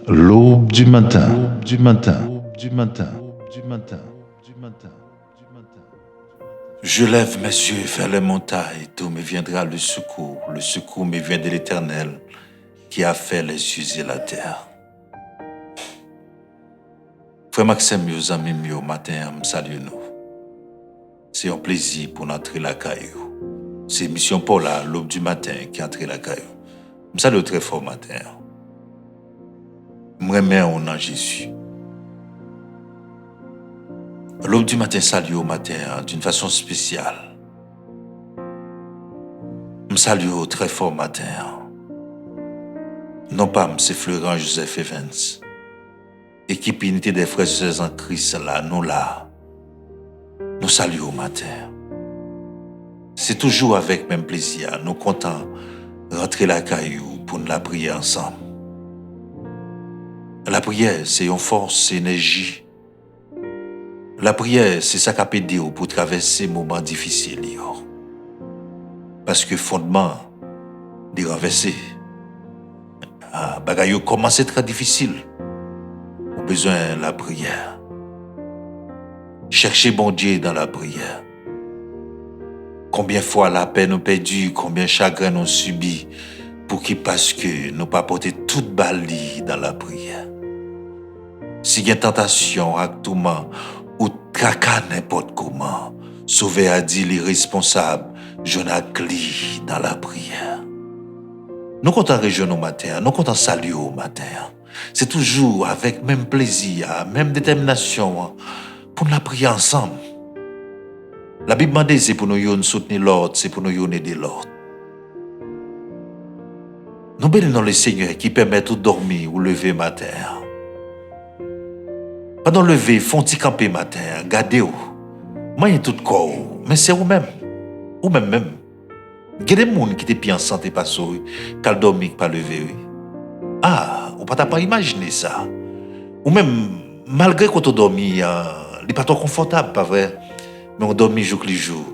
L'aube du matin, l'aube du matin, l'aube du matin, l'aube du matin, du matin, du matin. Je lève mes yeux vers les montagnes, d'où me viendra le secours. Le secours me vient de l'Éternel, qui a fait les cieux et la terre. Frère Maxime, mes amis, au matin, salut nous. C'est un plaisir pour entrer la caillou. C'est Mission Paula, l'aube du matin, qui entre la caillou. Je salue très fort matin. Je remets en Jésus. L'aube du matin salue au matin d'une façon spéciale. Je salue très fort matin. Non pas M. Florent Joseph Evans. Équipe unité des frères et sœurs en Christ là, nous là. Nous saluons au matin. C'est toujours avec même plaisir. Nous comptons rentrer la caillou pour nous la prier ensemble. La prière, c'est une force, c'est une énergie. La prière, c'est ça qui a aidé pour traverser moments difficiles. Parce que fondement, de renverser, bagaille commence très difficile. On a besoin de la prière. Chercher bon Dieu dans la prière. Combien de fois la peine nous perdue, combien de chagrin nous subi pour qu'il parce que nous pas porter toute balie dans la prière. Si il y a tentation, actuellement, ou tracas n'importe comment, sauver a dit les responsables, je n'acclis dans la prière. Nous comptons région au matin, nous comptons saluer au matin. C'est toujours avec même plaisir, même détermination pour la prier ensemble. La Bible dit c'est pour nous soutenir l'autre, c'est pour nous aider l'autre. Nous bénissons le Seigneur qui permet de dormir ou lever matin. Pendant lever, font-ils camper matin, gardez-vous. Moi, tout corps, mais c'est vous-même. Vous-même. Il y a des gens qui étaient en santé, pas sauvé, qui ont dormi, pas levé. Vous ne pouvez pas imaginer ça. Ou même, malgré qu'on a dormi, il n'est pas trop confortable, pas vrai? Mais on dormi jour le jour.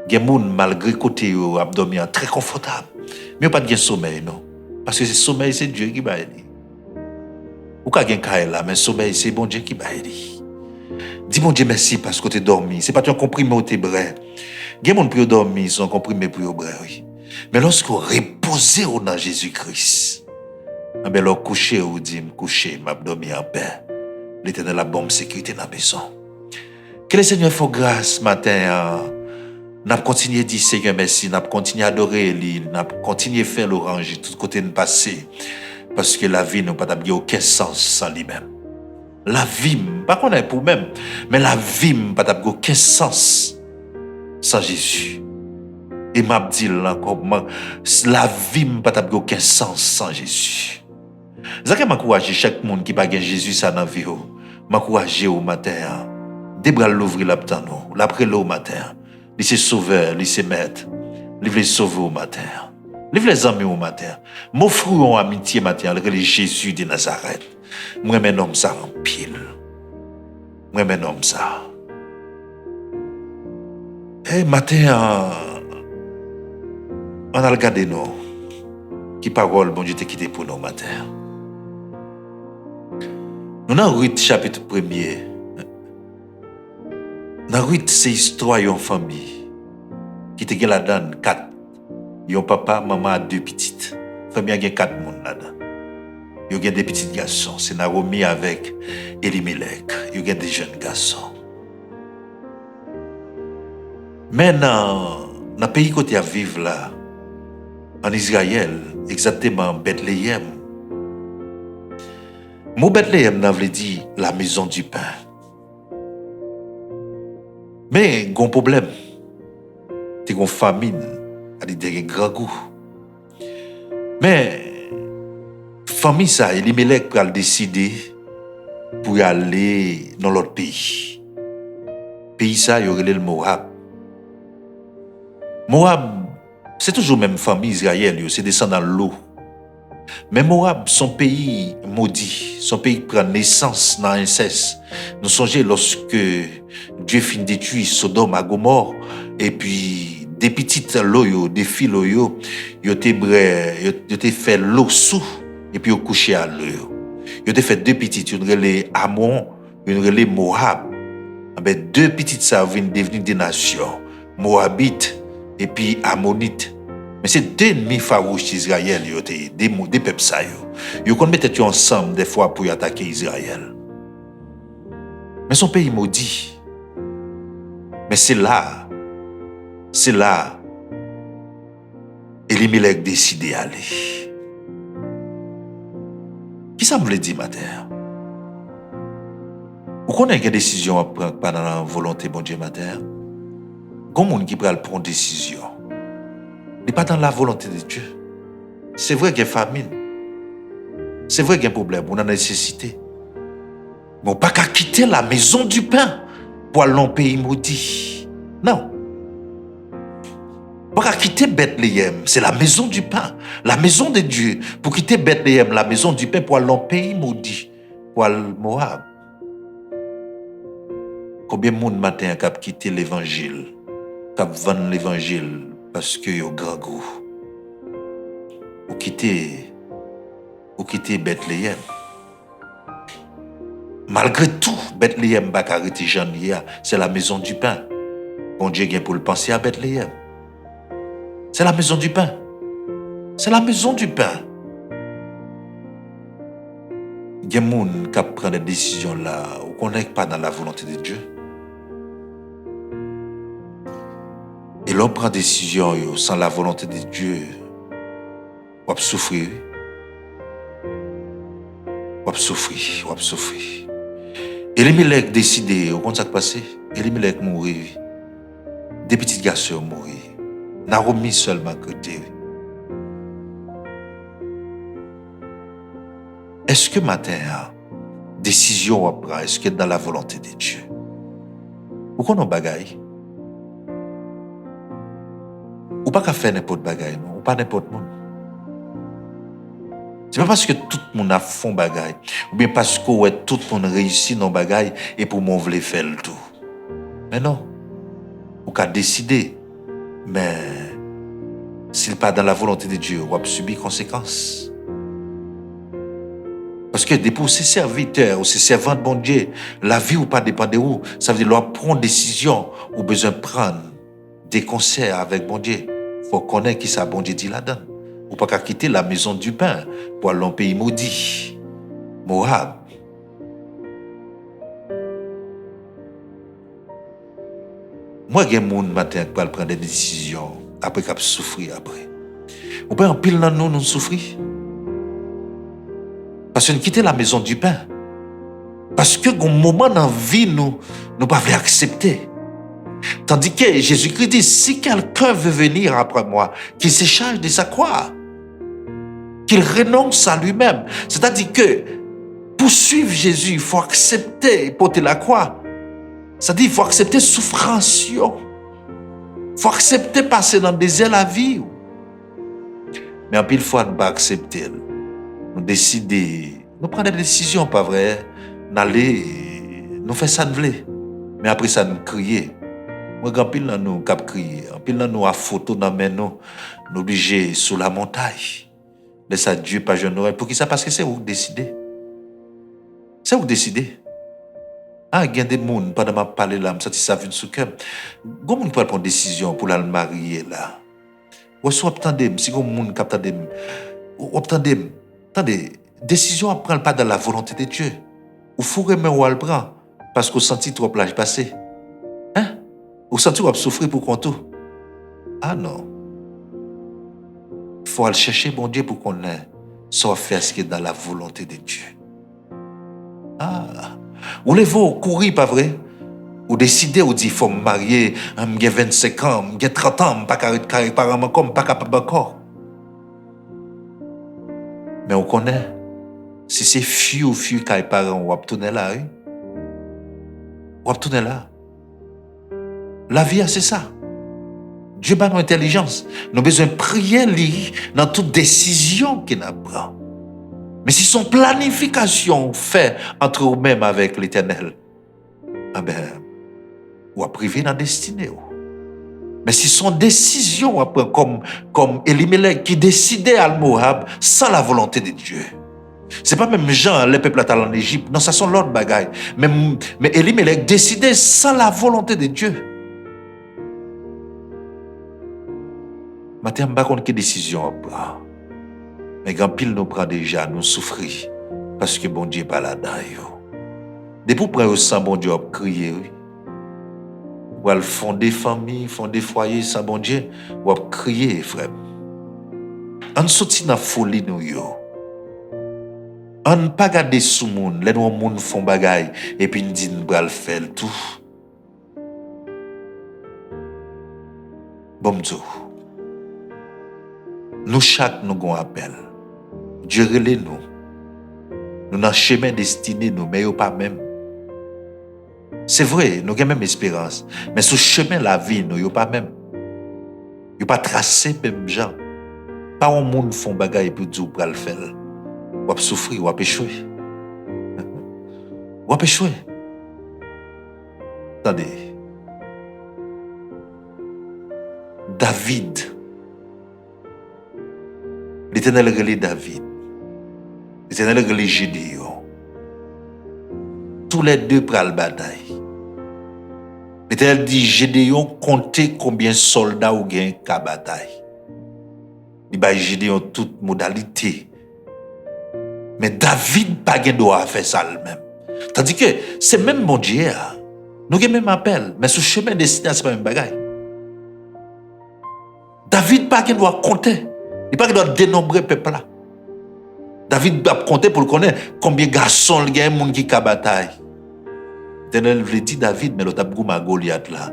Il y a des gens, malgré qu'on a dormi, très confortable. Mais on n'a pas de sommeil, non? Parce que ce sommeil, c'est Dieu qui va aider. Ou ka gen kay là, mais sommeil, c'est bon Dieu qui va aider. Dis bon Dieu merci parce que tu as dormi. C'est pas tu as comprimé au tes bras. Gen moun pour dormir, ils sont comprimés pour bras, oui. Mais lorsque reposer dans Jésus-Christ, ben leur coucher ou dit me coucher, m'a dormi en paix. L'Éternel a bonne sécurité dans la maison. Que le Seigneur fasse grâce matin. N'a continuer dire Seigneur merci, n'a continuer adorer lui, n'a continuer faire l'orange tout côté de passer. Parce que la vie n'a pas aucun sens sans lui-même. La vie, pas qu'on est pour même, mais la vie n'a pas aucun sens sans Jésus. Et m'a dit encore, la vie n'a pas aucun sens sans Jésus. Je m'encourage chaque monde qui n'a pas Jésus ça dans la vie. M'encourage au matin. Des bras l'ouvrir l'abtano, l'après le matin. Il s'est sauveur, il s'est maître. Il veut sauver au matin. Livre les amis au matin. M'offre en amitié matin, le Jésus de Nazareth. Moi, mes noms ça en pile. Moi, mes noms ça. Et matin, on a regardé nous. Qui parole, bon Dieu, t'es quitté pour nous matin. Nous avons Ruth, chapitre 1er. Dans Ruth, c'est l'histoire d'une famille qui te la donne 4. Yon papa, maman, 2 petites. Famille a 4 personnes là-dedans. Yon a des petits garçons. C'est Naomi avec Elimelech. Yon a des jeunes garçons. Mais dans le pays côté à vivre là, en Israël, exactement Bethléem. Mot Bethléem n'a veut dire la maison du pain. Mais il y a un problème. Il y a une famine. Il y a un grand goût. Mais, famille ça, Elimelech a décidé pour aller dans l'autre pays. Pays ça, il y aurait le Moab. Moab, c'est toujours la même famille Israël, c'est descendant de l'eau. Mais Moab, son pays maudit, son pays prend naissance dans l'inceste. Nous songeons lorsque Dieu finit de détruire Sodome à Gomorrhe, et puis des petites loyaux, des filles loyaux, ils ont fait l'eau sous, et puis ils ont couché à l'eau. Ils ont fait deux petites, une relais Amon, une relais Moab. Ben, deux petites ça viennent devenir des nations, Moabites et puis Ammonites. Mais c'est deux ennemis farouches d'Israël, des peuples ça. Ils ont mettre ensemble des fois pour attaquer Israël. Mais son pays maudit. Mais c'est là, Elimelech décide d'aller. Qui ça me veut dire, matin? Vous connaissez quelle décision à prendre pendant la volonté de Dieu, matin? Comment qui prend une décision? Il n'est pas dans la volonté de Dieu. C'est vrai qu'il y a famine. C'est vrai qu'il y a un problème, on a une nécessité. Mais on ne peut pas quitter la maison du pain pour aller dans le pays maudit. Non. On ne peut pas quitter Bethléem, c'est la maison du pain, la maison de Dieu. Pour quitter Bethléem, la maison du pain, pour aller dans le pays maudit, pour aller au Moab. Combien de monde matin a quitté l'évangile, qui vend l'évangile parce qu'il y a un grand goût. Ou quitter Bethléem. Malgré tout, Bethléem va arrêter Jean-Nia, c'est la maison du pain. Bon Dieu vient pour le penser à Bethléem. C'est la maison du pain. C'est la maison du pain. Il y a des gens qui prennent des décisions là, ou qu'on n'est pas dans la volonté de Dieu. Et l'on prend des décisions sans la volonté de Dieu, on va souffrir. On va souffrir. Elimelech décidé, vous comprenez ce qui passé? Elimelech mourit. Des petits garçons mourir. Naomi seulement côté. Est-ce que matin, décision à prendre, est-ce que dans la volonté de Dieu? Ou qu'on a bagaille? Ou pas qu'à faire n'importe bagaille, non? Ou pas n'importe monde. C'est pas parce que tout le monde a fait bagaille, ou bien parce que ouais, tout le monde réussit dans bagaille et pour moi, on veut faire le tout. Mais non. Ou qu'à décider. Mais s'il n'est pas dans la volonté de Dieu, on va subir conséquences. Parce que pour ces serviteurs ou ces servants de bon Dieu, la vie ou pas dépend de où, ça veut dire leur prendre des décisions ou besoin de prendre des conseils avec bon Dieu. Il faut connaître qui ça bon Dieu dit là-dedans. Ou pas qu'à quitter la maison du pain pour aller dans le pays maudit, Moab. Moi, il y a des gens matin qui prendre des décisions après qu'ils souffrir après. Ou bien en pile dans nous souffrir. Parce que nous quitter la maison du pain. Parce que un moment dans la vie, nous ne pouvons pas accepter. Tandis que Jésus-Christ dit, si quelqu'un veut venir après moi, qu'il se charge de sa croix, qu'il renonce à lui-même. C'est-à-dire que pour suivre Jésus, il faut accepter et porter la croix. C'est-à-dire qu'il faut accepter souffrance. Il faut accepter passer dans le désert la vie. Mais en pile fois, nous ne pas accepter. Nous décider, nous prendre des décisions, pas vrai, d'aller, nous faire ça nous voulons. Mais après ça, nous crier. Moi, quand pile dans nous, cap crier, en pile dans nous, à photo dans main nous obligés sur la montagne. Laisse à Dieu pas jeune oreille. Pour qui ça? Parce que c'est vous décider. C'est vous décider. Ah, il y a des gens, pendant que je parle là, je sens ça vient sous cœur. Comment on peut prendre une décision pour la marier là? Ou soit attendez, si vous avez des attendez, attendez, décision à prendre pas dans la volonté de Dieu. Ou faut remettre ou al prend parce qu'on sentit trop plage passer. Hein? Ou sentit ou souffrir pour qu'on tout. Ah non. Il faut aller chercher bon Dieu pour qu'on ait soit faire ce qui est dans la volonté de Dieu. Ah. Ou les vous courir pas vrai? Ou décider ou dire faut me marier, j'ai 25 ans, j'ai 30 ans, pas carré parents encore, pas capable encore. Mais on connaît, si c'est fille ou fille qui est parent, on va tourner là, oui. On va tourner là. La vie, c'est ça. Dieu bat notre intelligence. Nous avons besoin de prier lui dans toute décision qu'il prend. Mais si son planification fait entre vous-même avec l'Éternel, ah ben, ou à priver dans la destinée. Mais si son décision comme Elimelech qui décidait à Moab sans la volonté de Dieu, C'est pas même Jean, le peuple là en Égypte. Non, ça sont l'autre bagaille. Mais Elimelech décidait sans la volonté de Dieu. Maintenant, je ne sais pas quelle décision on prend. Mais quand pile nous prend déjà, nous souffrir. Parce que bon Dieu n'est pas là-dedans. Depuis que nous sans bon Dieu, on crier. Ou à fonder famille, fonder foyer sans bon Dieu, ou à crier, frère. On sortit dans la folie, nous. On ne pas garder sous le monde, les gens font bagaille, et puis nous disent nous allons faire tout. Bon Dieu, nous chaque nous avons un appel. Dieu relève nous. Nous avons un chemin destiné, nous, mais pas même. C'est vrai, nous avons même espérance. Mais ce chemin la vie, nous n'avons pas même. Nous pas tracé même gens. Pas un monde font bagaille pour dire pour le faire. Ou à souffrir, ou à échouer. Ou à échouer. Attendez. David. L'Éternel relève David. L'Éternel relève Gédéon. Tous les deux prennent la bataille. L'Éternel dit, Gédéon, comptez combien de soldats ou gagnent qu'à bataille. Il va Gédéon toute modalité. Mais David pas droit à faire ça lui-même. Tandis que c'est même mon Dieu. Nous avons même appel, mais ce chemin destiné, c'est pas même bagaille. David pas doit compter. Il pas doit dénombrer peuple là. David doit compter pour le connaître combien de garçons il y a qui ont bataille. L'Éternel veut dire David, mais l'autre a Goliath là.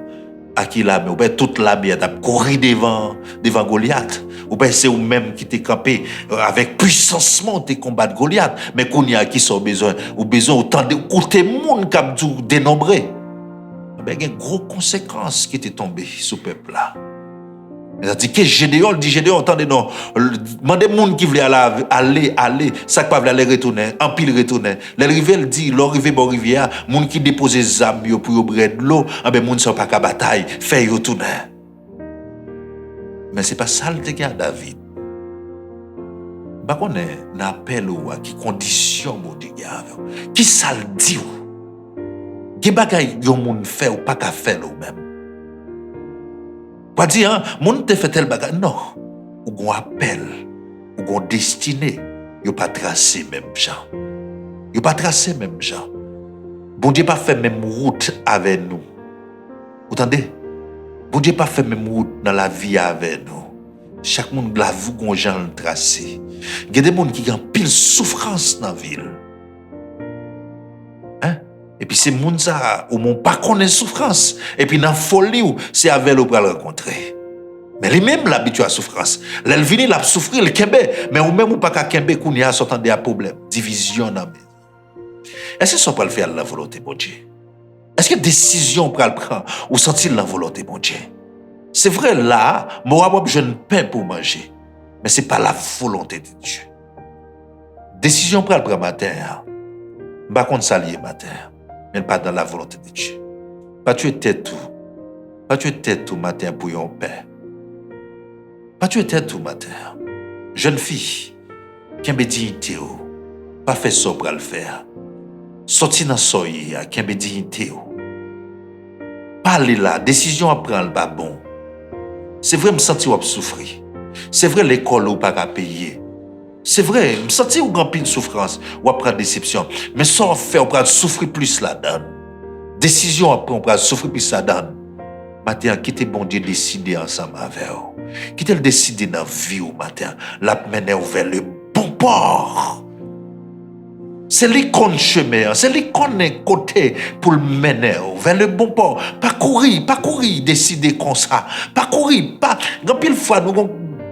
À qui là, mais ou bien toute la bière a couru devant Goliath. Ou bien c'est vous-même qui t'es campé avec puissancement t'es combattre Goliath. Mais qu'on y a qui sont besoin, ou besoin autant de côté monde qui a dénombré. Il y a une grosse conséquence qui était tombée sur le peuple là. C'est-à-dire que Gédéon dit, Gédéon, attendez, non, demandez gens qui voulaient aller, ça ne pas aller retourner, en pile retourner. Les rivières dit, l'arrivée bon rivière, gens qui déposent des âmes pour brûler de l'eau, ben gens ne sont pas qu'à bataille, fait retourner. Mais ce n'est pas ça le dégât, David. Bah qu'on est un appel qui conditionne mon dégât. Qui ça le dit? Qui bagaille yon moun fait ou pas qu'à faire ou-même? Pas dire, moun te fait tel bagage. Non. Ou gon appel, ou gon destiné, yo pas tracé même gens. Yo pas tracé même gens. Bon Dieu pas fait même route avec nous. Vous entendez? Bon Dieu pas fait même route dans la vie avec nous. Chaque monde la vie gon gens le tracé. Il y a des gens qui ont pile souffrance dans la ville. Hein? Et puis c'est moun ça ou mon pas connaît souffrance et puis dans folie ou c'est avec le pour le rencontrer. Mais lui même l'habitué à souffrance. L'elle vient la souffrir le kembe mais ou même ou pas ka kembe qu'on y a sortant des problèmes, division dans maison. Est-ce que ça peut le faire la volonté bon Dieu? Est-ce que décision pour le prendre ou sentir la volonté bon Dieu? C'est vrai là, moi je ne pain pour manger, mais c'est pas la volonté de Dieu. Décision pour le prendre matin. Pas contre s'allier matin. Mais pas dans la volonté de Dieu. Pas tuer tête tout. Pas tuer tête tout matin pour yon père. Pas tuer tête tout matin. Jeune fille, qui a dignité ou, pas fait ça pour le faire. Sorti dans soye, qui a dignité ou. Parler là, décision à prendre pas bon. C'est vrai me sentir ou souffrir. C'est vrai l'école ou pas à payer. C'est vrai, me sentir ou grand pile souffrance ou après déception, mais ça fait on prend souffrir plus là-dedans. Décision après on prend souffrir plus là-dedans. Matin quitter bon Dieu décider ensemble avec vous. Quitter le décider dans vie ou matin, la mener vers le bon port. C'est lui qu'on chemin, c'est lui qu'on est côté pour le mener vers le bon port. Pas courir, décider comme ça. Pas courir, pas grand pile fois nous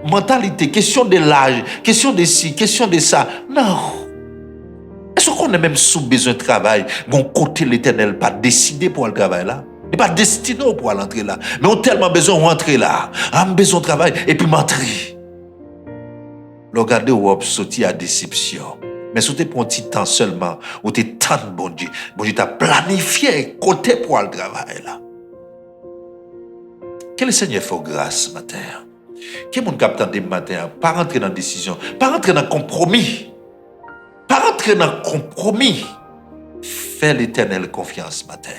mentalité, question de l'âge, question de ci, question de ça. Non. Est-ce qu'on est même sous besoin de travail? Bon côté l'Éternel pas décidé pour le travail là. Il n'est pas destiné pour entrer là. Mais on a tellement besoin d'entrer là. On a besoin de travail et puis m'entrer. Regardez où on sorti à déception. Mais si tu prends un petit temps seulement, où tu es tant de bon Dieu t'a planifié côté pour le travail là. Que le Seigneur fait grâce ce matin. Qui est mon capitaine de matin? Pas rentrer dans la décision, pas rentrer dans le compromis, pas entrer dans le compromis. Fais l'Éternel confiance matin.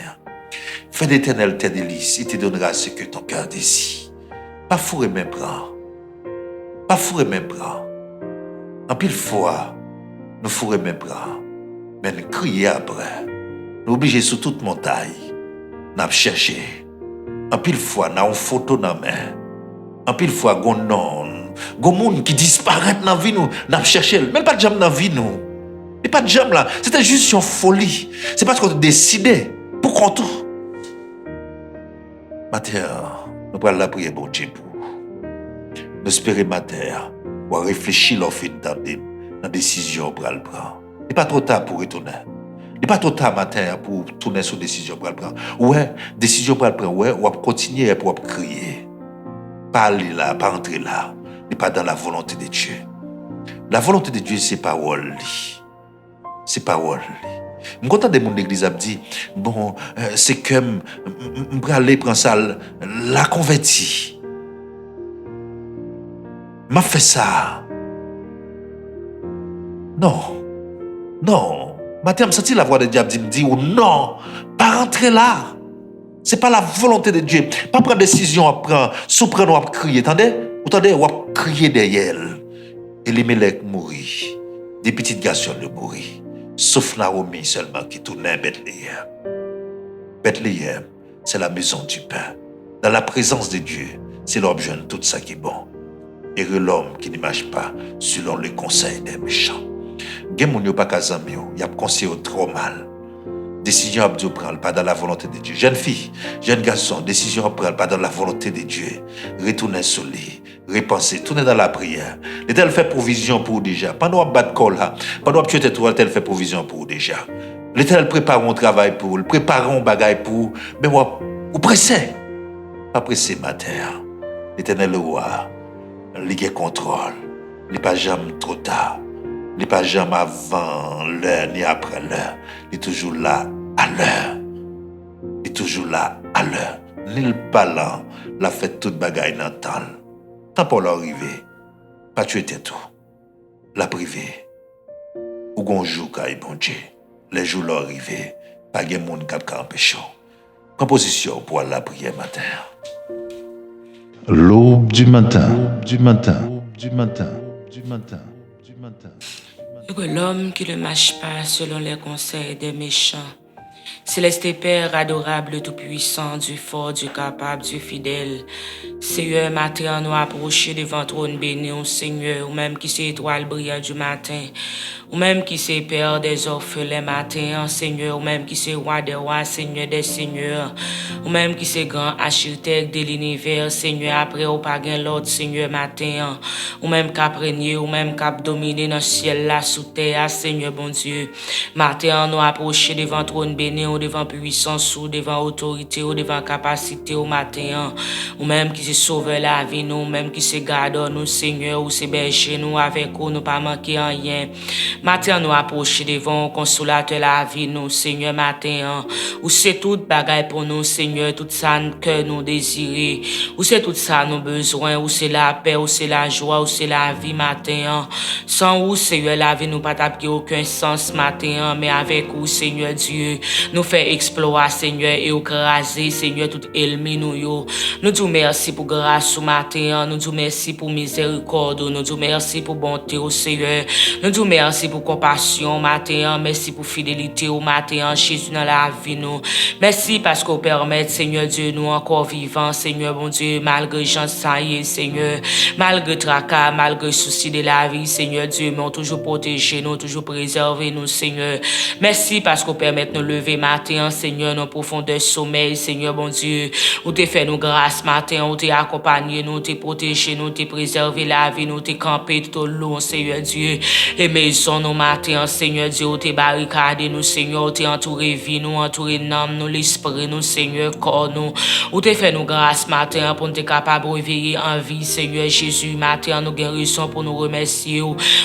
Fais l'Éternel tes délices, il te donnera ce que ton cœur désire. Pas fourrer mes bras. Pas fourrer mes bras. En pile fois, nous fourrer mes bras. Mais nous crier après. Nous obliger sous toute montagne. Nous chercher. En pile fois, nous avons une photo dans la main. En pile fois, nous avons des gens qui disparaissent dans la vie, nous chercher. Même pas de jam dans la vie, nous. Et pas de jam là. C'était juste une folie. C'est parce qu'on a décidé. Pour qu'on tout. Matin, nous allons la prier, bon Dieu, pour. Nous espérons matin, pour réfléchir leur fin dans la décision pour le prendre. Il n'est pas trop tard pour retourner. Il n'est pas trop tard matin pour tourner sur décision pour le prendre. Ouais, décision pour le prendre, ouais, on va continuer pour crier. Pas aller là, pas entrer là. Mais pas dans la volonté de Dieu. La volonté de Dieu, c'est parole. C'est parole. Je suis content de mon église a dit, bon, c'est que je vais aller prendre ça, la converti. Je fait ça. Non. Non. Matin, je senti la voix de Dieu me dire, non, pas rentrer là. Ce n'est pas la volonté de Dieu. Pas prendre décision à prendre, sous prendre ou à crier. Attendez, ou à crier derrière elle. Et les Mélèques mourir. Des petites garçons de mourir. Sauf Naomi seulement qui tournait à Bethléem. Bethléem, c'est la maison du pain. Dans la présence de Dieu, c'est l'objet de tout ça qui est bon. Et l'homme qui ne marche pas selon le conseil des méchants. Gen moun yo pas kazam yo, y a conseillé trop mal. Décision à prendre pas dans la volonté de Dieu. Jeune fille, jeune garçon, décision à prendre pas dans la volonté de Dieu. Retournez sur lui, repensez, tournez dans la prière. L'Éternel fait provision pour déjà. Pendant qu'on bat col là, pendant que tu es toi, l'Éternel fait provision pour déjà. L'Éternel prépare un travail pour, prépare un bagage pour, mais moi, ou pressé. Pas pressé matin. L'Éternel le roi, il contrôle. Il n'est pas jamais trop tard. Il n'est pas jamais avant l'heure ni après l'heure. Il est toujours là à l'heure. Il est toujours là à l'heure. Ni le parlant, la fait toute bagaille dans le temps. Tant pour l'arrivée, pas tu étais tout. La privée. Ou gon jour quand bon Dieu. Les jours l'arrivée, pas de monde qui a empêché. Composition pour la prière matin. L'aube du matin, du matin, du matin, du matin, du matin. L'homme qui ne marche pas selon les conseils des méchants. Céleste Père adorable, tout-puissant, Dieu fort, Dieu capable, Dieu fidèle. Seigneur, matin, nous approcher devant trône béni, au Seigneur, ou même qui c'est étoile brillante du matin, ou même qui c'est Père des orphelins matin, Seigneur, ou même qui c'est roi des rois, Seigneur des seigneurs, ou même qui c'est grand architecte de l'univers, Seigneur, après ou pas gain l'autre, Seigneur, matin, ou même cap régner, ou même cap dominer dans le ciel là, sous terre, Seigneur, bon Dieu. Matin, nous approcher devant trône béni, ou devant puissance, ou devant autorité, ou devant capacité, au matin, ou même qui se sauve la vie, nous, même qui se garde nous, Seigneur, ou se berger nous, avec nous pas manquer en rien. Matin, nous approcher devant consolateur la vie, nous, Seigneur, matin, ou c'est tout bagaille pour nous, Seigneur, tout ça que nous désirons, ou c'est tout ça nous besoin, ou c'est la paix, ou c'est la joie, ou c'est la vie, matin. Sans vous, Seigneur, la vie nous pas taper aucun sens, matin, mais avec vous, Seigneur Dieu, nous fait explorer, Seigneur, et écraser, Seigneur, tout ennemi nous yo. Nous disons merci pour grâce au matin, nous disons merci pour miséricorde, nous disons merci pour bonté au Seigneur, nous disons merci pour compassion au matin, merci pour fidélité au matin, Jésus dans la vie nous. Merci parce qu'on permet, Seigneur Dieu, nous encore vivants, Seigneur bon Dieu, malgré gens saillés, Seigneur, malgré tracas, malgré soucis de la vie, Seigneur Dieu, mais on toujours protégé nous, toujours préservé nous, Seigneur. Merci parce qu'on permet de nous lever matin, Seigneur, dans profondeur sommeil, Seigneur bon Dieu, où t'es fait nous grâce matin, où t'es accompagné nous, t'es protégé nous, t'es préservé la vie nous, t'es campé tout au long, Seigneur Dieu. Les maisons nous matin, Seigneur Dieu, où t'es barricadé nous, Seigneur, où t'es entouré vie nous, entouré l'âme nous, l'esprit nous, Seigneur, corps nous, où t'es fait nous grâce matin pour nous être capable de réveiller en vie, Seigneur Jésus, matin, nous guérissons pour nous remercier,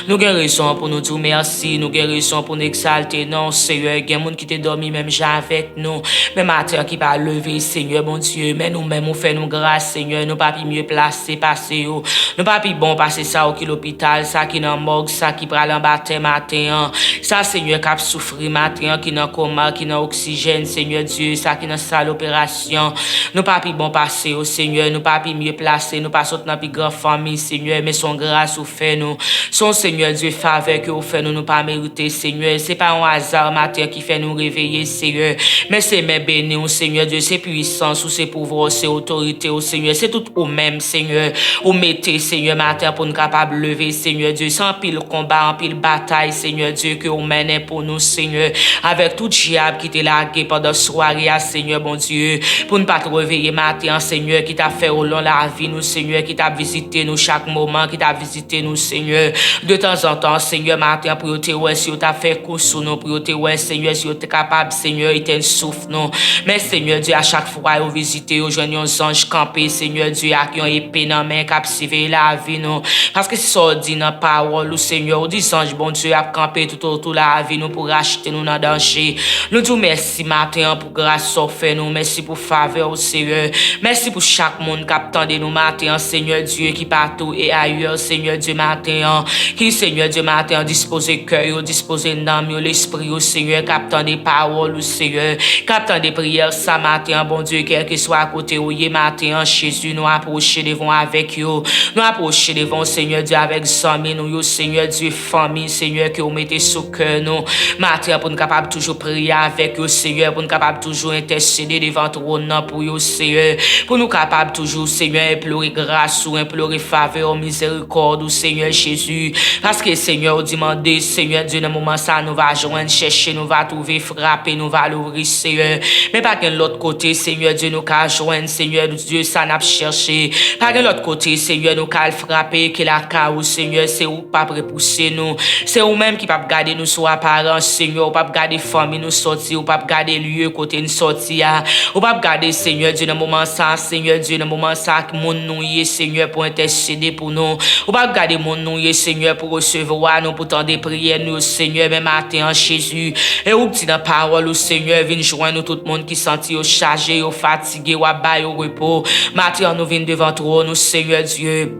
nous guérissons pour nous dire merci, nous guérissons pour nous exalter, non, Seigneur, il y a des gens qui t'ont dormi même même gens avec nous. Mais matin qui va lever, Seigneur, bon Dieu, mais nous-mêmes, on fait nous grâce, Seigneur, nous pas mieux placer, passer, nous pas bon passer ça au l'hôpital, ça qui dans morgue, ça qui prend en baptême matin, ça, Seigneur, qui a souffert matin, qui dans coma, qui dans oxygène, Seigneur Dieu, ça qui dans salle opération, nous pas bon passer au Seigneur, nous pas mieux placer, nous pas sauter dans plus grande famille, Seigneur, mais son grâce ou fait nous, son Seigneur Dieu faveur que vous fait nous pas mériter, Seigneur, c'est pas un hasard matin qui fait nous réveiller, Seigneur, mais c'est mes bénis, Seigneur Dieu, c'est puissance, ou c'est pouvoir, c'est autorité, au Seigneur, c'est tout au même, Seigneur, ou mettez, Seigneur, matin pour nous capable lever, Seigneur Dieu, sans pile combat, en pile bataille, Seigneur Dieu, que vous menez pour nous, Seigneur, avec tout diable qui t'a largué pendant soirée, Seigneur, bon Dieu, pour ne pas te réveiller matin, Seigneur, qui t'a fait au long la vie, nous, Seigneur, qui t'a visité nous chaque moment, qui t'a visité nous, Seigneur, de temps en temps, Seigneur, matin, pour te ouais, si vous t'a fait coup sur nous, pour te ouais, Seigneur, si vous êtes capable, Seigneur, il t'en souffle, non, mais Seigneur Dieu, à chaque fois, vous visitez, vous joignez aux anges campés, Seigneur Dieu, à qui ont épée dans main, captivé la vie, non, parce que si ça dit dans parole, Seigneur, dit ange, bon Dieu, a campé tout autour la vie, nous pour racheter nous dans danger. Nous disons merci matin pour grâce au fait nous, merci pour faveur, Seigneur, merci pour chaque monde qui attend nous matin, Seigneur Dieu, qui partout et ailleurs, Seigneur Dieu, matin, qui, Seigneur Dieu, matin, disposer cœur, disposer l'âme, l'esprit, Seigneur, qui attend des paroles, Seigneur, qui attend des prières, ça matin, bon Dieu, quel que soit à côté, où y est matin, Jésus, nous approcher devant avec vous, nous approcher devant, Seigneur Dieu, avec amis, nous, Seigneur Dieu, famille, Seigneur, que vous mettez sous cœur, nous, matin, pour nous capables toujours prier avec vous, Seigneur, pour nous capables toujours intercéder devant trône pour vous, Seigneur, pour nous capables toujours, Seigneur, implorer grâce ou implorer faveur, miséricorde, Seigneur Jésus, parce que, Seigneur, demandez, Seigneur Dieu, dans le moment ça, nous va joindre, chercher, nous va trouver, frapper, nous va l'ouvrir, Seigneur, mais pas que l'autre côté, Seigneur Dieu, nous va joindre, Seigneur Dieu, ça n'a pas cherché, pas que l'autre côté, Seigneur, nous va frapper, que la caou, Seigneur, c'est où pas repousser nous, c'est ou même qui pas garder nous sur apparence, Seigneur, ou pas garder famille nous sortir, ou pas garder lieu côté nous sortir, ou pas garder, Seigneur Dieu, dans le moment ça, Seigneur Dieu, dans le moment ça, que mon nous y est, Seigneur, pour intercéder pour nous, ou pas garder mon nous y est, Seigneur, pour recevoir nous, pour tendre des prières, nous, Seigneur, même matin en Jésus, et ou petit dans parole, Seigneur, viens joindre nous, tout le monde qui sentit au chargé, au fatigué, ou à bail, au repos, matin, nous venons devant toi, nous, Seigneur Dieu.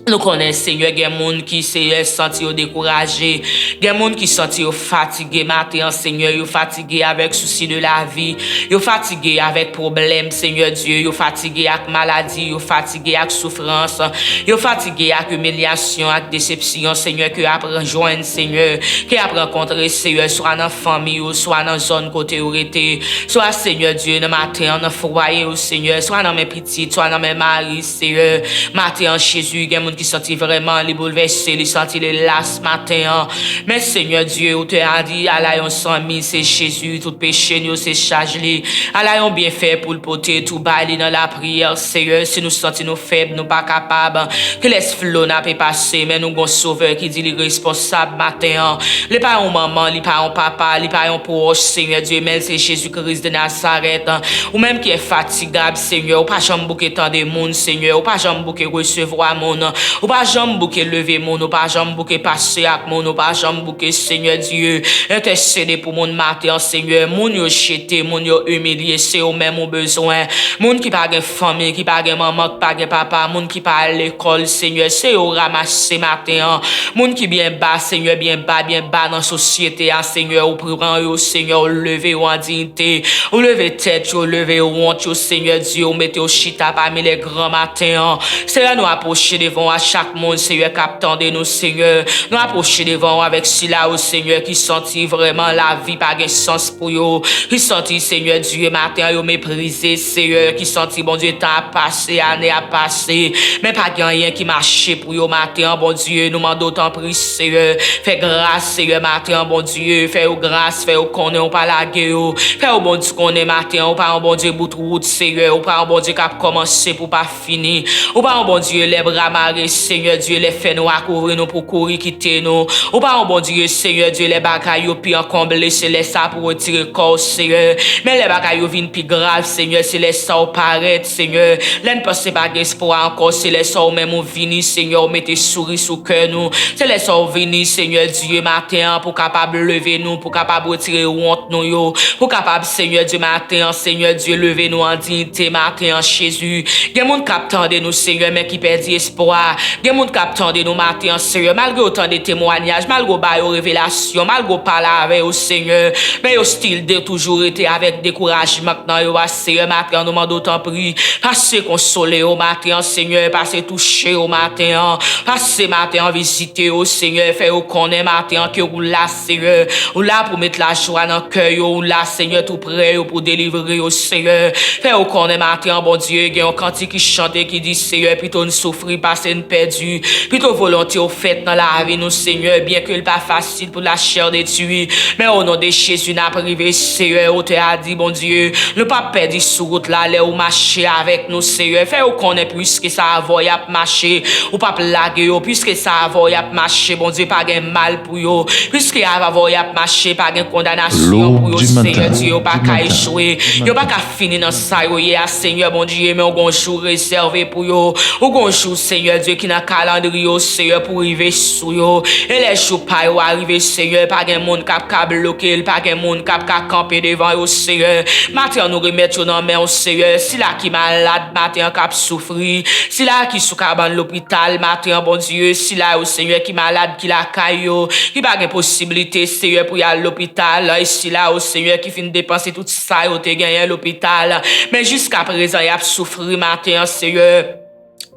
Nous connaissons, Seigneur, il y a des gens qui se sentent découragés, il y a des gens qui se sentent fatigués, matin, Seigneur, ils sont fatigués avec souci de la vie, ils sont fatigués avec problèmes, Seigneur Dieu, ils sont fatigués avec maladie, ils sont fatigués avec souffrance, ils sont fatigués avec humiliation, avec déception, Seigneur, que après joindre, Seigneur, que après rencontrer, Seigneur, soit dans la famille, soit dans la zone côté où était, soit, Seigneur Dieu, dans matin, dans le foyer, Seigneur, soit dans mes petites, soit dans mes maris, Seigneur, matin, Jésus, il y a des gens qui sentit vraiment les bouleversés, les sentit les las matin. Mais Seigneur Dieu, où te a dit, allayon sans mis, c'est Jésus, tout péché, nous, c'est chargé. Allayon bien fait pour le poter, tout bailler dans la prière, Seigneur, si nous sentons nous faibles, nous pas capables, que les flots n'a pas passé, mais nous, avons sauveur qui dit les responsables matin. Les parents maman, les parents papa, les parents proches, Seigneur Dieu, mais c'est Jésus-Christ de Nazareth, ou même qui est fatigable, Seigneur, ou pas jamais bouquet tant de monde, Seigneur, ou pas jamais bouquet recevoir mon ou pas jamais bouquet lever mon, ou pas jamais bouquet passer avec mon, ou pas jamais bouquet, Seigneur Dieu, intercéder pour mon matin, Seigneur, mon yo jeté, mon yo humilié, c'est au même besoin, mon qui pas de famille, qui pas de maman, qui pas de papa, mon qui pas à l'école, Seigneur, c'est au ramasser matin, mon qui bien bas, Seigneur, bien bas dans la société, Seigneur, ou prend yo, Seigneur, lever ou en dignité, ou lever tête, ou lever honte, Seigneur Dieu, ou mettez au chita parmi les grands matins, Seigneur, nous approcher devant à chaque monde, Seigneur, captant de nous, Seigneur. Nous approcher devant avec cela, au Seigneur, qui sentit vraiment la vie par un sens pour eux. Qui sentit, Seigneur Dieu, matin, yo méprisé, Seigneur, qui sentit, bon Dieu, temps à passer, année à passer. Mais pas rien qui marchait pour eux, matin, bon Dieu, nous demandons tant pris, Seigneur. Fais grâce, Seigneur, matin, bon Dieu. Fais grâce, fais qu'on est, on pas la guerre. Fais au bon Dieu qu'on est, matin, on pas un bon Dieu, bout de route, Seigneur. On pas un bon Dieu qui a commencé pour pas finir. On pas un bon Dieu, les bras marés préparer, Seigneur Dieu, les faits nous à couvrir nous pour courir, quitter nous. Ou pas, bon Dieu, Seigneur Dieu, les bagailles, puis en combler, c'est les ça pour retirer le corps, Seigneur. Mais les bagailles viennent plus grave, Seigneur, c'est les ça ou paraître, Seigneur. L'un ne pense pas d'espoir encore, c'est les ça ou même ou venir, Seigneur, mettez souris sous cœur nous. C'est les ça ou venir, Seigneur Dieu, matin, pour capable lever nous, pour capable retirer honte nous, yo. Pour capable, Seigneur Dieu, matin, Seigneur Dieu, lever nous en dignité, matin, Jésus. Gen moun k'ap tande nous, Seigneur, mais qui perdit espoir. Gen moun k'ap tande nous, matin, Seigneur, malgré autant de témoignages, malgré ba yo révélation, malgré parler avec au Seigneur, mais yo style de toujours été avec découragement maintenant, yo, Seigneur, matin, nous demandons autant prier. Passez consoler au matin, Seigneur, passez toucher au matin, passez matin, visiter au Seigneur, fait au connaît matin, que vous là, Seigneur, ou là pour mettre la joie dans le cœur, ou là, Seigneur, tout prêt, pour délivrer au Seigneur, fait au connaît matin, bon Dieu, il y a un cantique qui chante, qui dit, Seigneur, plutôt nous souffrir, passer nous perdu, plutôt volonté au fait dans la vie, nous, Seigneur, bien que le pas facile pour la chair de tuer, mais au nom de Jésus, n'a privé, Seigneur, on te a dit, bon Dieu, le pas perdu sur route là, là, où marcher avec nous, Seigneur, fait au connaît puisque ça a voyé à marcher, ou pas plaguer, puisque ça a voyé à marcher, bon Dieu, pas de mal pour eux, puisque ça a voyé à marcher, pas de condamnation pour eux, Seigneur Dieu, pas qu'à échouer, yo pas qu'à finir dans ça, yo, Seigneur, bon Dieu, mais au jour réservé pour eux, au jour, Seigneur Dieu, qui n'a calendrier, Seigneur, pour arriver sous eux, et les jours pas arriver, Seigneur, pas de monde qui a bloqué, pas de monde qui a campé devant eux, Seigneur, maintenant nous remettons dans main, Seigneur, si là qui malade, maintenant qui a souffri, si là qui sous cabane l'hôpital, maintenant, bon Dieu, si là, au Seigneur, qui malade, qui la caillou, qui pas de possibilité, Seigneur, pour y aller à l'hôpital, et si là, au Seigneur, qui finit de dépenser tout ça, il a gagné à l'hôpital, mais jusqu'à présent, il a souffert, maintenant, Seigneur.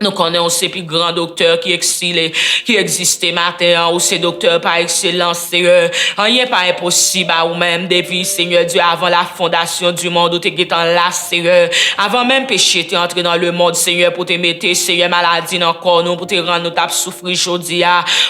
Nous connaissons ces plus grands docteurs qui exilent, qui existent maintenant, ou ces docteurs par excellence, Seigneur. Rien pas impossible à vous-même, depuis, Seigneur Dieu, avant la fondation du monde, où tu es là, Seigneur. Avant même péché, tu es entré dans le monde, Seigneur, pour te mettre, Seigneur, maladie dans le corps, nous, pour te rendre nous tape souffrir aujourd'hui,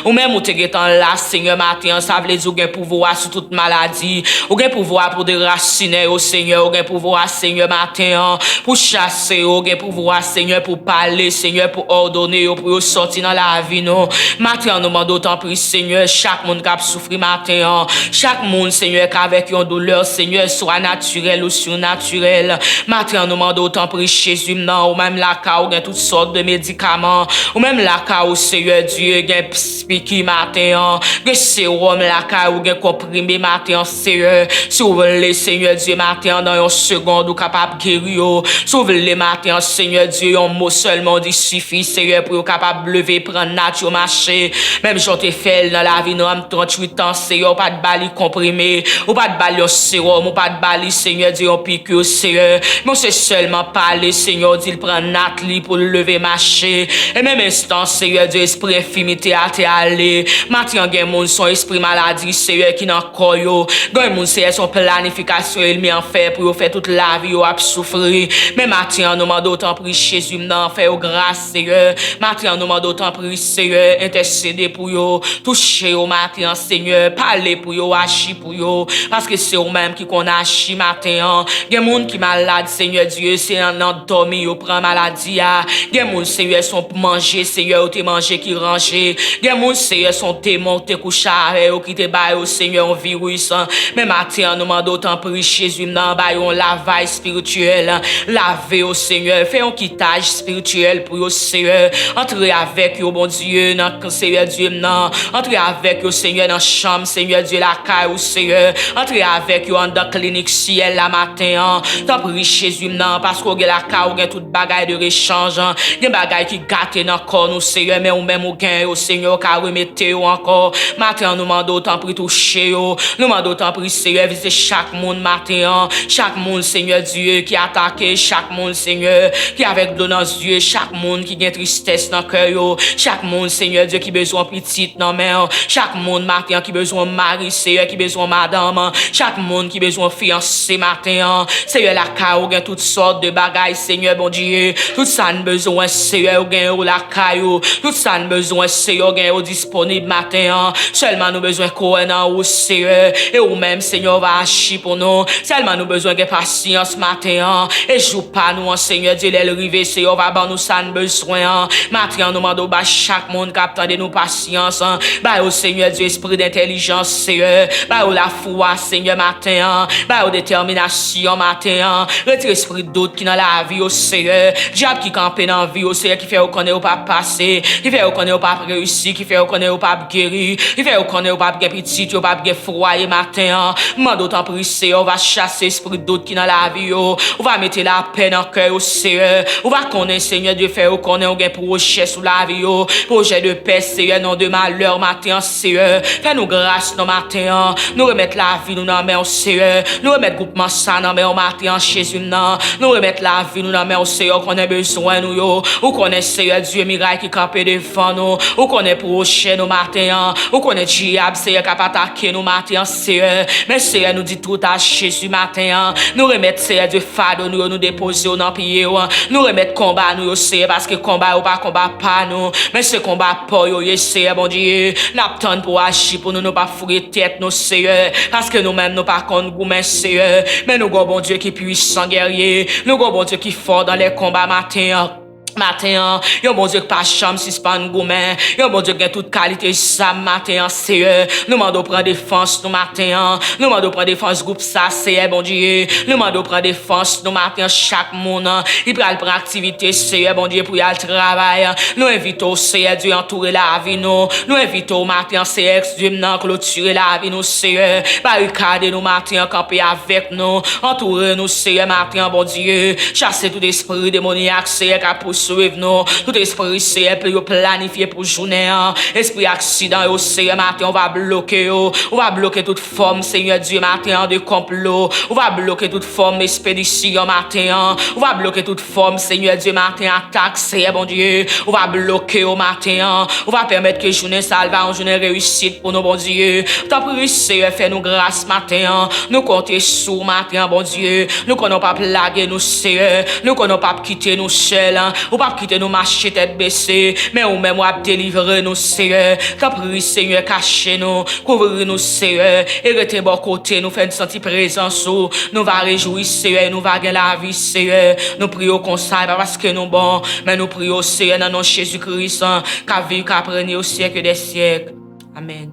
ou même où tu es là, Seigneur, matin, ça veut dire, ou pouvoir sur toute maladie, ou pouvoir pour déraciner, au Seigneur, ou pouvoir, Seigneur, matin, pour chasser, ou pouvoir, Seigneur, pour parler, Seigneur, pour ordonner, pour sortir dans la vie, non. Matin, nous demandons d'autant plus, Seigneur, chaque monde qui a souffert matin, chaque monde, Seigneur, qui a avec une douleur, Seigneur, soit naturelle ou surnaturelle. Matin, nous demandons d'autant plus, Jésus, non, ou même la cas, ou toutes sortes de médicaments, ou même la cas, où, Seigneur Dieu, gain piqui matin, gain sérum, la cas, ou gain comprimé matin, Seigneur, si vous voulez, Seigneur Dieu, matin, dans une seconde, ou capable de guérir, si vous voulez, matin, Seigneur Dieu, un mot seulement dit, suffit, Seigneur, pour être capable de lever, prendre nature, marcher. Même j'en t'ai fait dans la vie, nous avons 38 ans, Seigneur, pas de bali comprimé, ou pas de bali au sérum, ou pas de bali, Seigneur, dit on piqûre, Seigneur. Mais c'est seulement parler, Seigneur, dit prendre natli pour le lever, marcher. Et même instant, Seigneur, Dieu, esprit infimité à te aller. Maintenant, il y a mon son esprit maladie, Seigneur, qui n'a pas yo. Il y a mon Seigneur, son planification, il met en fait pour faire toute la vie, ou à souffrir. Mais maintenant, nous demandons autant pour Jésus, nous faire grâce, Seigneur. Maintenant, nous demandons autant pour Seigneur, intercéder pour yo, toucher au matin, Seigneur, parler pour yo, agir pour yo, parce que c'est eux-mêmes qui qu'on agit matin. Il y a des gens qui sont malades, Seigneur Dieu, c'est un endormi, yo prend maladie. Il y a des gens, Seigneur, sont manger, Seigneur, ou te manger qui ranger. Il y a des gens, Seigneur, sont démons, te coucher avec, ou qui te baillent, au Seigneur, un virus. Mais matin, nous demandons autant pour Jésus, nous baillons un lavage spirituel, laver au Seigneur, faire un quittage spirituel pour au Seigneur, entrez avec yo, bon Dieu, dans Seigneur Dieu, non, entrez avec yo, Seigneur, dans chambre, Seigneur Dieu, la caille, Seigneur, entrez avec yo, dans clinique ciel, la matin, t'en prie Jésus, non, parce qu'on a la caille, on a toute bagaille de rechange, des bagaille qui gâtent dans le corps, nous, Seigneur, mais ou même, ou gain, au Seigneur, car remettez yo encore, matin, nous demandons autant prie toucher yo, nous demandons autant prie, Seigneur, visiter chaque monde, matin, chaque monde, Seigneur Dieu, qui attaque, chaque monde, Seigneur, qui avec de dans Dieu, chaque monde qui a tristesse dans le cœur, chaque monde, Seigneur Dieu, qui besoin petite dans main, chaque monde matin qui besoin mari, Seigneur, qui besoin madame, chaque monde qui besoin fiancé matin, Seigneur, la caille, gain toutes sortes de bagailles, Seigneur, bon Dieu, tout ça nous besoin, Seigneur, gain la caille, tout ça nous besoin, Seigneur, gain disponible matin, seulement nous besoin qu'on au Seigneur, et ou même, Seigneur, va agir pour nous, seulement nous besoin de patience matin, et joue pas nous, Seigneur Dieu, les river, Seigneur, va ban nous ça nous besoin. Matin, nous demandons à chaque monde qui attend de nous patience. Bah, au Seigneur Dieu, esprit d'intelligence, Seigneur. Bah, au la foi, Seigneur, matin. Bah, au détermination, matin. Retire esprit d'autre qui dans la vie, au Seigneur. Diable qui campe dans la vie, au Seigneur, qui fait reconnaître au pas passer, qui fait reconnaître au pas réussir, qui fait reconnaître au pas guérir, qui fait reconnaître au pas bien petit, au pas bien foyer, matin. Mande autant pour Seigneur, on va chasser esprit d'autre qui dans la vie, on va mettre la paix dans le cœur, au Seigneur. On va connaître, Seigneur Dieu, faire reconnaître un projet sous la vie, projet de paix, Seigneur, non de malheur, matin, Seigneur. Fais-nous grâce, non, matin. Nous remettre la vie, nous dans main, Seigneur. Nous remettre groupement ça dans main, matin, Jésus, non. Nous remettre la vie, nous dans main, Seigneur, qu'on a besoin, nous, yo. Ou connaît, Seigneur Dieu, miracle qui campe devant nous. Ou connaît projet, nous, matin. Ou connaît diable, Seigneur, qui a attaqué nous, matin, Seigneur. Mais, Seigneur, nous dit tout à Jésus, matin. Nous remettre, Seigneur Dieu, fardeau, nous déposer, dans pied, nous remettre combat, nous, Seigneur, parce que combat, ou pas combat, pas nous. Mais ce combat, pour yo, Seigneur, bon Dieu. N'attend pour agir, pour nous, pas fouiller tête, nous, Seigneur. Parce que nous-mêmes, nous pas contre vous, mais Seigneur. Mais nous, bon Dieu, qui puissant guerrier. Nous, bon Dieu, qui fort dans les combats, matin. Matin, yon bon Dieu pas chambre si c'est pas un gourmet, yon bon Dieu qui a toute qualité ça matin, Seigneur. Nous mandons prendre défense nous matin, nous mandons prendre défense groupe ça, Seigneur bon Dieu. Nous mandons prendre défense nous matin chaque monde, il prend prendre activité, Seigneur bon Dieu pour y aller travail. Nous invitons Seigneur Dieu entourer la vie nous. Nous invitons matin Seigneur Dieu nous clôturer la vie nous, Seigneur. Barricader nous matin camper avec nous, entourer nous Seigneur matin bon Dieu. Chasser tout esprit démoniaque, Seigneur qui suivre nous, tout esprit Seigneur pour planifier pour journée, esprit accident au Seigneur matin on va bloquer toute forme Seigneur Dieu matin de complot, on va bloquer toute forme d'expédition matin, on va bloquer toute forme Seigneur Dieu matin attaque Seigneur bon Dieu, on va bloquer au matin, on va permettre que journée salva une journée réussite pour nous bon Dieu. T'en prie Seigneur fais nous grâce matin, nous compter sur matin bon Dieu, nous qu'on pas plaguer nous Seigneur, nous qu'on pas quitter nous seuls. Ou pas quitter nous marcher tête baissée, mais ou même ou délivrer nous, Seigneur. T'as pris, Seigneur, cacher nous, couvrir nous, Seigneur, et rester bon côté, nous faire sentir présence, nous va réjouir, Seigneur, nous va gagner la vie, Seigneur. Nous prions comme ça, pas parce que nous bons, mais nous prions, Seigneur, dans nom Jésus-Christ, qu'à vivre, qu'à prendre au siècle des siècles. Amen.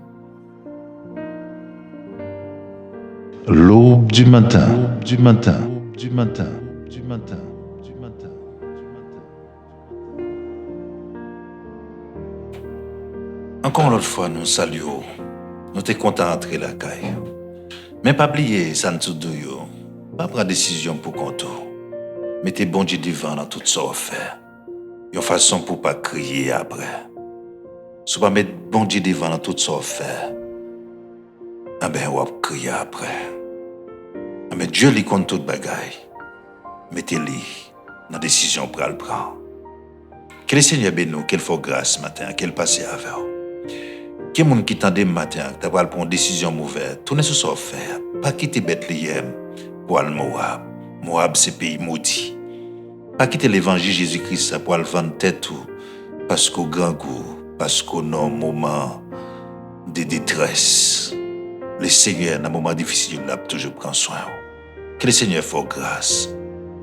L'aube du matin, du matin, du matin, du matin, du matin. Encore l'autre fois, nous saluons. Nous sommes contents d'entrer la caille. Mais pas oublier, ça nous dit, pas prendre décision pour compte. Mettez bon Dieu devant dans tout ça à faire. Une façon pour pas crier après. Si pas mettre bon Dieu devant dans tout ça à faire, ah ben, on va crier après. Ah ben, Dieu lui compte toute bagaille. Mettez-le dans la décision pour le prendre. Que le Seigneur bénisse, qu'il faut grâce matin, qu'il passe avec vous. Quel monde qui tendait matin, qui va prendre une décision mauvaise, tournez sur ça faire. Pas quitter Bethléem pour aller Moab. Moab, c'est pays maudit. Pas quitter l'évangile Jésus-Christ pour aller vendre tête ou parce qu'au grand goût, parce qu'au moment de détresse, le Seigneur, dans un moment difficile, il a toujours prendre soin. Que le Seigneur fasse grâce.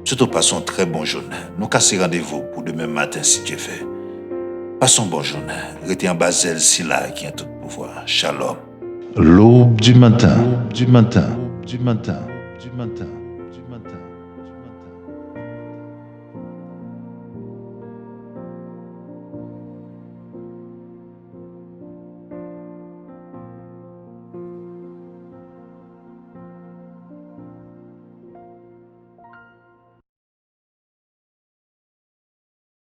Surtout, passons très bonne journée. Nous cassons rendez-vous pour demain matin si Dieu veut. Passons bonne journée. Restez en Basel, si là, qui a tout pouvoir. Shalom. L'aube du matin, du matin, du matin, du matin, du matin.